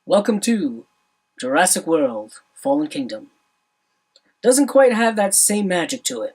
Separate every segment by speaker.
Speaker 1: Welcome to Jurassic World Fallen Kingdom. Doesn't quite have that same magic to it.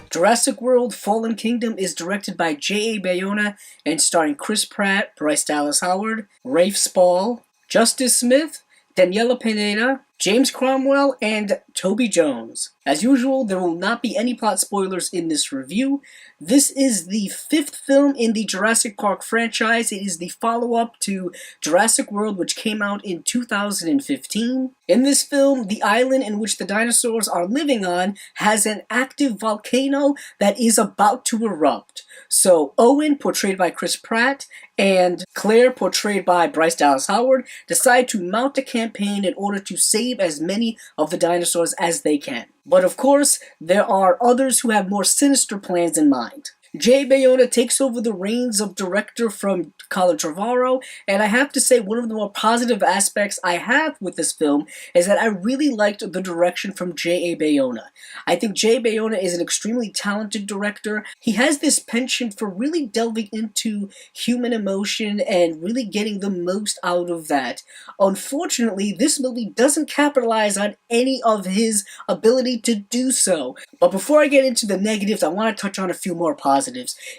Speaker 1: Jurassic World Fallen Kingdom is directed by J.A. Bayona and starring Chris Pratt, Bryce Dallas Howard, Rafe Spall, Justice Smith, Daniella Pineda, James Cromwell, and Toby Jones. As usual, there will not be any plot spoilers in this review. This is the fifth film in the Jurassic Park franchise. It is the follow-up to Jurassic World, which came out in 2015. In this film, the island in which the dinosaurs are living on has an active volcano that is about to erupt. So Owen, portrayed by Chris Pratt, and Claire, portrayed by Bryce Dallas Howard, decide to mount a campaign in order to save as many of the dinosaurs as they can. But of course, there are others who have more sinister plans in mind. J. Bayona takes over the reins of director from Colin Trevorrow, and I have to say one of the more positive aspects I have with this film is that I really liked the direction from J. A. Bayona. I think J. Bayona is an extremely talented director. He has this penchant for really delving into human emotion and really getting the most out of that. Unfortunately, this movie doesn't capitalize on any of his ability to do so. But before I get into the negatives, I want to touch on a few more positives.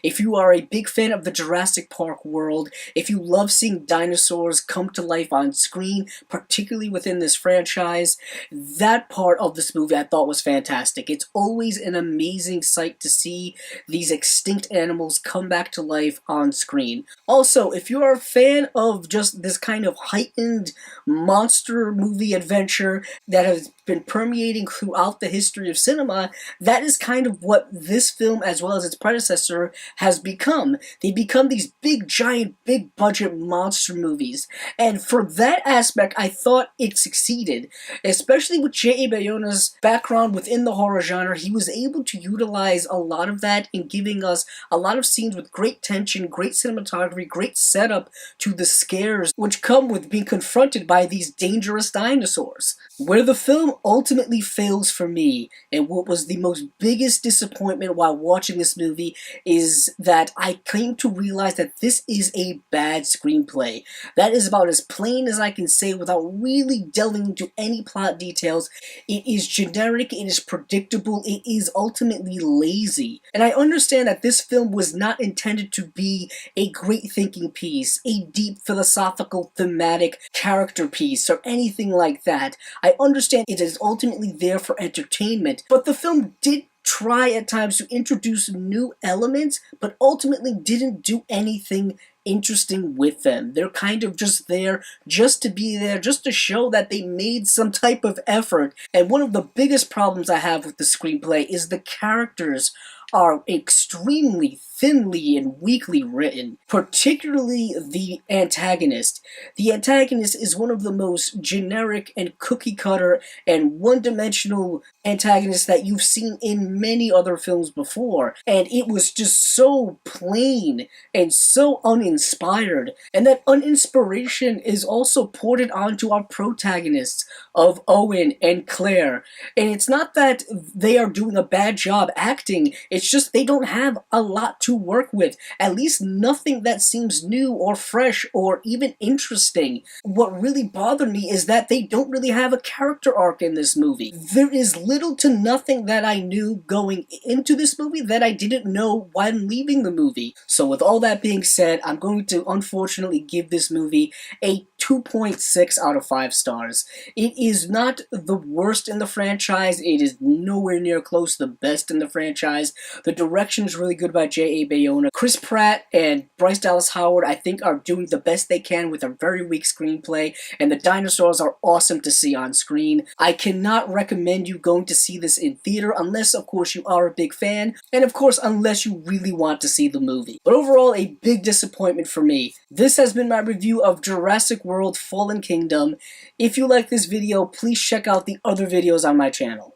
Speaker 1: If you are a big fan of the Jurassic Park world, if you love seeing dinosaurs come to life on screen, particularly within this franchise, that part of this movie I thought was fantastic. It's always an amazing sight to see these extinct animals come back to life on screen. Also, if you're a fan of just this kind of heightened monster movie adventure that has been permeating throughout the history of cinema, that is kind of what this film, as well as its predecessor, has become. They become these big, giant, big budget monster movies. And for that aspect, I thought it succeeded. Especially with J.A. Bayona's background within the horror genre, he was able to utilize a lot of that in giving us a lot of scenes with great tension, great cinematography, great setup to the scares which come with being confronted by these dangerous dinosaurs. Where the film ultimately fails for me, and what was the most biggest disappointment while watching this movie, is that I came to realize that this is a bad screenplay. That is about as plain as I can say without really delving into any plot details. It is generic, it is predictable, it is ultimately lazy. And I understand that this film was not intended to be a great thinking piece, a deep philosophical thematic character piece, or anything like that. I understand it is ultimately there for entertainment, but the film did try at times to introduce new elements, but ultimately didn't do anything interesting with them. They're kind of just there just to be there, just to show that they made some type of effort. And one of the biggest problems I have with the screenplay is the characters are extremely thinly and weakly written, particularly the antagonist. The antagonist is one of the most generic and cookie-cutter and one-dimensional antagonists that you've seen in many other films before, and it was just so plain and so uninspired, and that uninspiration is also ported onto our protagonists of Owen and Claire. And it's not that they are doing a bad job acting, it's just they don't have a lot to work with. At least nothing that seems new or fresh or even interesting. What really bothered me is that they don't really have a character arc in this movie. There is little to nothing that I knew going into this movie that I didn't know when leaving the movie. So with all that being said, I'm going to unfortunately give this movie a 2.6 out of 5 stars. It is not the worst in the franchise. It is nowhere near close to the best in the franchise. The direction is really good by J.A. Bayona. Chris Pratt and Bryce Dallas Howard, I think, are doing the best they can with a very weak screenplay, and the dinosaurs are awesome to see on screen. I cannot recommend you going to see this in theater unless, of course, you are a big fan, and of course, unless you really want to see the movie. But overall, a big disappointment for me. This has been my review of Jurassic World Fallen Kingdom. If you like this video, please check out the other videos on my channel.